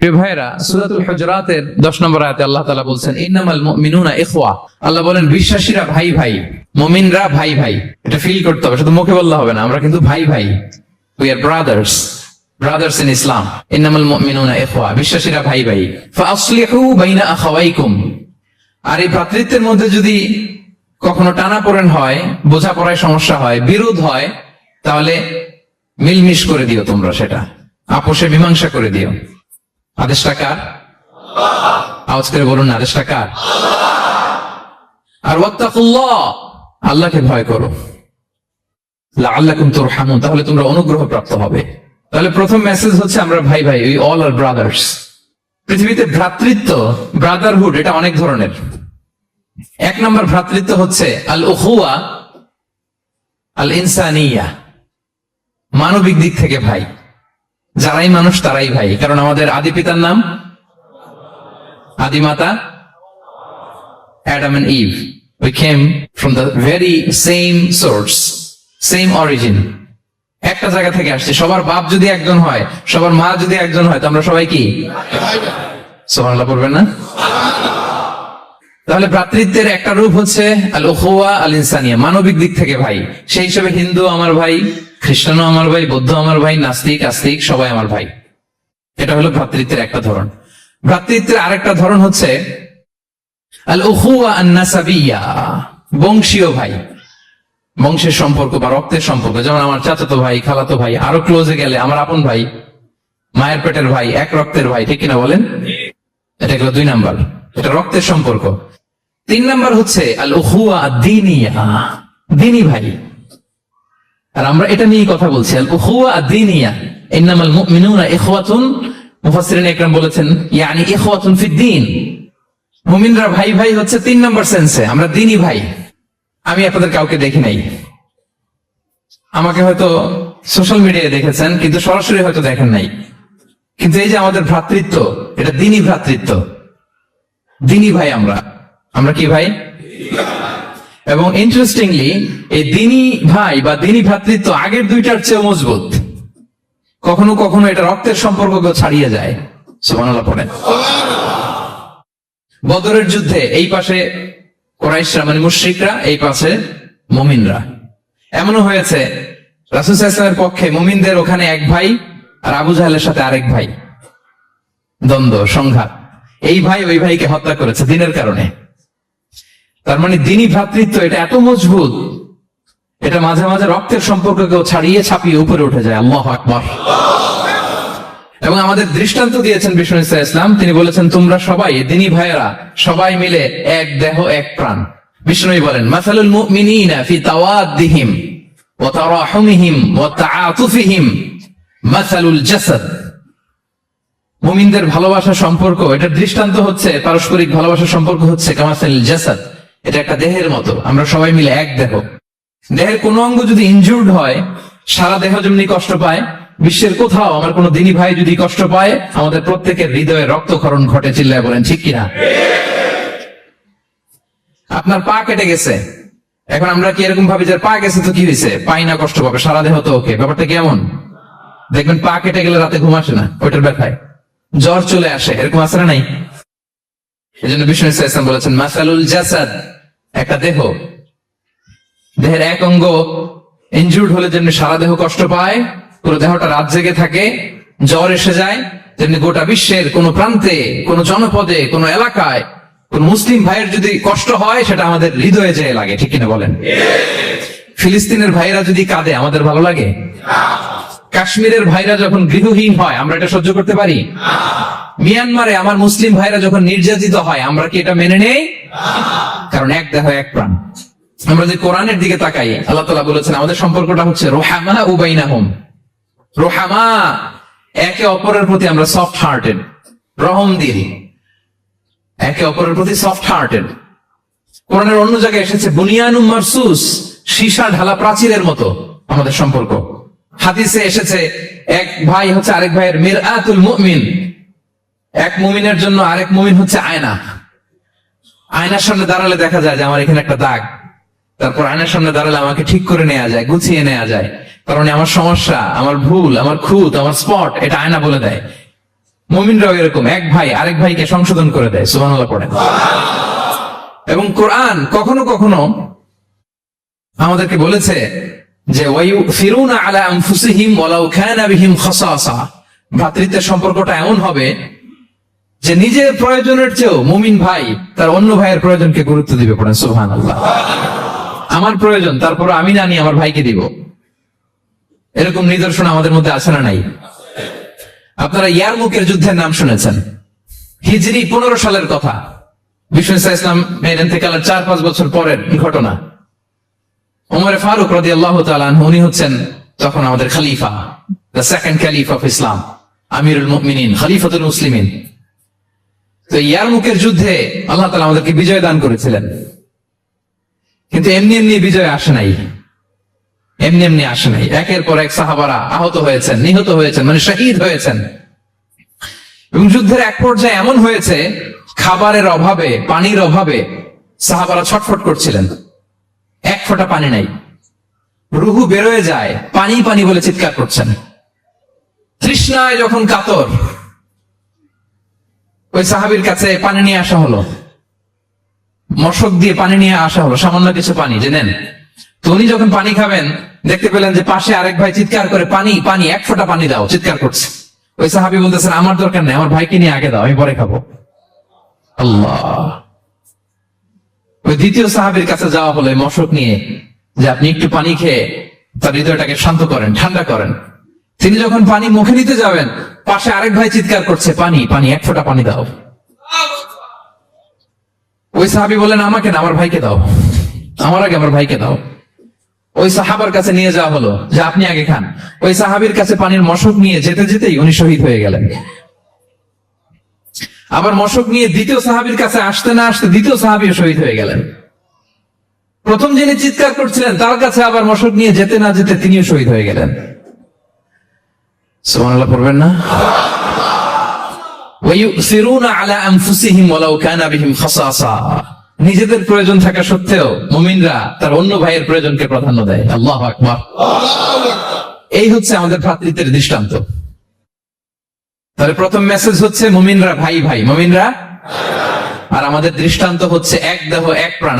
প্রিয় ভাইরা, সূরাতুল হুজুরাতের 10 নম্বর আয়াতে আল্লাহ তাআলা বলছেন ইন্নামাল মুমিনুনা ইখওয়া। আল্লাহ বলেন বিশ্বাসীরা ভাই ভাই, মুমিনরা ভাই ভাই। এটা ফিল করতে হবে, শুধু মুখে বললে হবে না। আমরা কিন্তু ভাই ভাই, উই আর ব্রাদার্স ইন ইসলাম। ইন্নামাল মুমিনুনা ইখওয়া, বিশ্বাসীরা ভাই ভাই। ফাআসলিহু বাইনা আখাওয়াইকুম। আর এই ভ্রাতৃত্বের মধ্যে যদি কখনো টানাপোড়েন হয়, বোঝাপড়ায় সমস্যা হয়, বিরোধ হয়, তাহলে মিলমিশ করে দিও, তোমরা সেটা আপোষে মীমাংসা করে দিও। আদেশটা কার? আওয়াজ করে বলুন, আদেশটা কার? আর ওয়াত্তাকুল্লাহ, আল্লাহকে ভয় করো। লাআল্লাকুম তুরহামুন, তাহলে তোমরা অনুগ্রহ প্রাপ্ত হবে। তাহলে প্রথম মেসেজ হচ্ছে আমরা ভাই ভাই, উই অল আর ব্রাদার্স। পৃথিবীতে ভ্রাতৃত্ব, ব্রাদারহুড, এটা অনেক ধরনের। এক নম্বর ভ্রাতৃত্ব হচ্ছে আল উখুয়া আল ইনসানিয়া, মানবিক দিক থেকে ভাই। যারাই মানুষ তারাই ভাই, কারণ আমাদের আদি পিতার নাম, আদি মাতা Adam and Eve. We came from the very same source, same origin. একটা জায়গা থেকে আসছে। সবার বাপ যদি একজন হয়, সবার মা যদি একজন হয়, তো আমরা সবাই কি? সুবহানাল্লাহ পড়বেন না? তাহলে ভ্রাতৃত্বের একটা রূপ হচ্ছে আল উখুয়া আল ইনসানিয়া, মানবিক দিক থেকে ভাই। সেই হিসেবে হিন্দু আমার ভাই, খ্রিস্টানও আমার ভাই, বৌদ্ধ আমার ভাই, নাস্তিক আস্তিক সবাই আমার ভাই। এটা হলো ভ্রাতৃত্বের একটা ধরন। ভ্রাতৃত্বের আরেকটা ধরন হচ্ছে আল উখুয়া আন নাসাবিয়া, বংশীয় ভাই, বংশের সম্পর্ক বা রক্তের সম্পর্ক। যেমন আমার চাচাতো ভাই, খালাতো ভাই, আরো ক্লোজে গেলে আমার আপন ভাই, মায়ের পেটের ভাই, এক রক্তের ভাই, ঠিক কিনা বলেন? এটা গেল 2 নাম্বার, এটা রক্তের সম্পর্ক। 3 নাম্বার হচ্ছে আল উখুয়া আদ-দীনিয়া, দ্বীনি ভাই। আর আমরা এটা নিয়ে কথা বলছি, আল উখুয়া আদ-দীনিয়া। ইন্নামাল মুমিনুনা ইখওয়াতুন, মুফাসসিরিন ইকরাম বলেছেন ইয়ানি ইখওয়াতুন ফিদ-দীন। মুমিনরা ভাই ভাই হচ্ছে 3 নাম্বার সেন্সে, আমরা দ্বীনি ভাই। আমি আপনাদের কাউকে দেখি নাই, আমাকে হয়তো সোশ্যাল মিডিয়ায় দেখেছেন, কিন্তু সরাসরি হয়তো দেখেন নাই। কিন্তু এই যে আমাদের ভ্রাতৃত্ব, এটা দ্বীনি ভ্রাতৃত্ব, দ্বীনি ভাই। আমরা কি ভাই? এবং ইন্টারেস্টিংলি এই দ্বীনি ভাই বা দ্বীনি ভ্রাতৃত্ব আগের দুইটার চেয়ে মজবুত। কখনো কখনো এটা রক্তের সম্পর্ককে ছাড়িয়ে যায়। সুবহানাল্লাহ পড়েন। বদরের যুদ্ধে এই পাশে কুরাইশরা মানে মুশরিকরা, এই পাশে মুমিনরা। এমনও হয়েছে রাসূল সাল্লাল্লাহু আলাইহি ওয়াসাল্লামের পক্ষে মুমিনদের ওখানে এক ভাই, আর আবু জাহেলের সাথে আরেক ভাই, দ্বন্দ্ব, সংঘাত। এই ভাই ওই ভাইকে হত্যা করেছে দ্বীনের কারণে। তার মানে দ্বীনি ভ্রাতৃত্ব এটা এত মজবুত, এটা মাঝে মাঝে রক্তের সম্পর্ককেও ছাড়িয়ে ছাপিয়ে উপরে উঠে যায়। আল্লাহু আকবার। এবং আমাদের দৃষ্টান্ত দিয়েছেন বিষ্ণু ইসলাম, তিনি বলেছেন তোমরা সবাই দ্বীনি ভাইয়েরা সবাই মিলে এক দেহ এক প্রাণ। বিষ্ণু বলেন মাসালুল মুমিনিনা ফি তাওয়াদ্দিহিম ওয়া তারাহুমিহিম ওয়া তাআতুফিহিম মাসালুল জাসাদ। মুমিনদের ভালোবাসার সম্পর্ক, এটার দৃষ্টান্ত হচ্ছে পারস্পরিক ভালোবাসার সম্পর্ক হচ্ছে কামাসালিল জাসাদ, এটা একটা দেহের মতো। আমরা সবাই মিলে এক দেহ। দেহের কোনো অঙ্গ যদি ইনজুর্ড হয়, সারা দেহ যেমনি কষ্ট পায়, বিশ্বের কোথাও আমার কোনো দ্বীনি ভাই যদি কষ্ট পায়, আমাদের প্রত্যেকের হৃদয়ে রক্তক্ষরণ ঘটে। চিল্লায় বলেন ঠিক কিনা? আপনার পা কেটে গেছে, এখন আমরা কি এরকম ভাবি যে পা গেছে তো কি হয়েছে, পাই না, কষ্ট পাবে, সারা দেহ তো ওকে। ব্যাপারটা কেমন? দেখবেন পা কেটে গেলে রাতে ঘুম আসে না, ওইটার ব্যথায় জ্বর চলে আসে, এরকম আছে না নাই? এই জন্য বিষ্ণু ইসলাম বলেছেন মাসালুল জাসাদ, একটা দেহ, দেহের এক অঙ্গ ইনজুর্ড হলে যেমনি সারা দেহ কষ্ট পায়, পুরো দেহটা রাত জেগে থাকে, জ্বর এসে যায়, যেমনি গোটা বিশ্বের কোন প্রান্তে, কোন জনপদে, কোন এলাকায় কোন মুসলিম ভাইয়ের যদি কষ্ট হয়, সেটা আমাদের হৃদয়ে যেয়ে লাগে। ঠিক কিনা বলেন? ফিলিস্তিনের ভাইরা যদি কাঁদে, আমাদের ভালো লাগে? কাশ্মীরের ভাইরা যখন গৃহহীন হয়, আমরা এটা সহ্য করতে পারি? মিয়ানমারে আমার মুসলিম ভাইরা যখন নির্যাতিত হয়, আমরা কি এটা মেনে নেই? কারণ এক দেহ এক প্রাণ। আমরা যে কোরআনের দিকে তাকাই, আল্লাহ তাআলা বলেছেন আমাদের সম্পর্কটা হচ্ছে রোহামা ও বাইনাহুম। রোহামা, একে অপরের প্রতি আমরা সফট হার্টেড, রহম দিল, একে অপরের প্রতি সফট হার্টেড। কোরআনের অন্য জায়গায় এসেছে বুনিয়ানুম মারসুস, সীসা ঢালা প্রাচীরের মতো আমাদের সম্পর্ক। হাদিসে এসেছে এক ভাই হচ্ছে আরেক ভাইয়ের মিরআতুল মুমিন, এক মুমিনের জন্য আরেক মুমিন হচ্ছে আয়না। আয়নার সামনে দাঁড়ালে দেখা যায় যে আমার এখানে একটা দাগ, তারপর আয়নার সামনে দাঁড়ালে আমাকে ঠিক করে নেওয়া যায়, গুছিয়ে নেওয়া যায়। কারণ আমার সমস্যা, আমার ভুল, আমার খুঁত, আমার স্পট, এটা আয়না বলে দেয়। মুমিনরাও এরকম, এক ভাই আরেক ভাইকে সংশোধন করে দেয়। সুবহানাল্লাহ পড়েন। এবং কোরআন কখনো কখনো আমাদেরকে বলেছে যে ওয়ায়ুফিরুনা আলা আনফুসিহিম ওয়ালাউ কানা বিহিম খাসাসা, ভ্রাতৃত্বের সম্পর্কটা এমন হবে যে নিজের প্রয়োজনের চেয়েও মুমিন ভাই তার অন্য ভাইয়ের প্রয়োজনকে গুরুত্ব দিবে। পড়েন সুবহানাল্লাহ। আমার প্রয়োজন, তারপর আমি না নিয়ে আমার ভাইকে দিব। এরকম নিদর্শন আমাদের মধ্যে আছে না নাই? আপনারা ইয়ারমুকের যুদ্ধের নাম শুনেছেন, হিজরি 15 সালের কথা। বিষ্ণু ইসলাম মেরেন থেকে 4-5 বছর পরের ঘটনা। ওমর ফারুক রাদিয়াল্লাহু তাআলা আনহু, উনি হচ্ছেন তখন আমাদের খলিফা, the second caliph of Islam, আমিরুল মুমিনিন, খলিফাতুল মুসলিমিন। তো ইয়ারমুকের যুদ্ধে আল্লাহ তাআলা আমাদেরকে বিজয় দান করেছিলেন। কিন্তু এমনি এমনি বিজয় আসে নাই, এমনি এমনি আসে নাই। একের পর এক সাহাবারা আহত হয়েছেন, নিহত হয়েছেন, মানে শহীদ হয়েছেন। এবং যুদ্ধের এক পর্যায়ে এমন হয়েছে, খাবারের অভাবে, পানির অভাবে সাহাবারা ছটফট করছিলেন। এক ফোঁটা পানি নাই, রুহু বেরোয় যায়, পানি পানি বলে চিৎকার করছেন। তৃষ্ণায় যখন কাতর, ওই সাহাবীর কাছে পানি নিয়ে আসা হলো, মশক দিয়ে পানি নিয়ে আসা হলো, সামান্য কিছু পানি যে নেন। তো উনি যখন পানি খাবেন, দেখতে পেলেন যে পাশে আরেক ভাই চিৎকার করে পানি পানি, এক ফোঁটা পানি দাও, চিৎকার করছে। ওই সাহাবী বলতেছেন, আমার দরকার নেই, আমার ভাইকে নিয়ে আগে দাও, আমি পরে খাবো। আল্লাহ। ওই দ্বিতীয় সাহাবীর কাছে যাওয়া হলো মশক নিয়ে, যে আপনি একটু পানি খেয়ে তার হৃদয়টাকে শান্ত করেন, ঠান্ডা করেন। তিনি যখন পানি মুখে নিতে যাবেন, পাশে আরেক ভাই চিৎকার করছে পানি পানি, এক ফোঁটা পানি দাও। ওই সাহাবী বলেন, আমাকে না, আমার ভাইকে দাও, আমার আগে আমার ভাইকে দাও। ওই সাহাবার কাছে নিয়ে যাওয়া হলো যে আপনি আগে খান। ওই সাহাবীর কাছে পানির মশক নিয়ে যেতে যেতেই উনি শহীদ হয়ে গেলেন। আবার মশক নিয়ে দ্বিতীয় সাহাবীর কাছে আসতে না আসতে দ্বিতীয় সাহাবীও শহীদ হয়ে গেলেন। প্রথম যিনি চিৎকার করছিলেন তার কাছে আবার মশক নিয়ে যেতে না যেতে তিনিও শহীদ হয়ে গেলেন। সুবহানাল্লাহ পড়বেন না? ওয়ায়ুসিরুনা আলা আনফুসিহিম ওয়ালাউ কানা বিহিম খাসাসা, নিজেদের প্রয়োজন থাকা সত্ত্বেও মুমিনরা তার অন্য ভাইয়ের প্রয়োজনকে প্রাধান্য দেয়। আল্লাহু আকবার। এই হচ্ছে আমাদের ভ্রাতৃত্বের দৃষ্টান্ত। তাহলে প্রথম মেসেজ হচ্ছে মুমিনরা ভাই ভাই, মুমিনরা, আর আমাদের দৃষ্টান্ত হচ্ছে এক দেহ এক প্রাণ।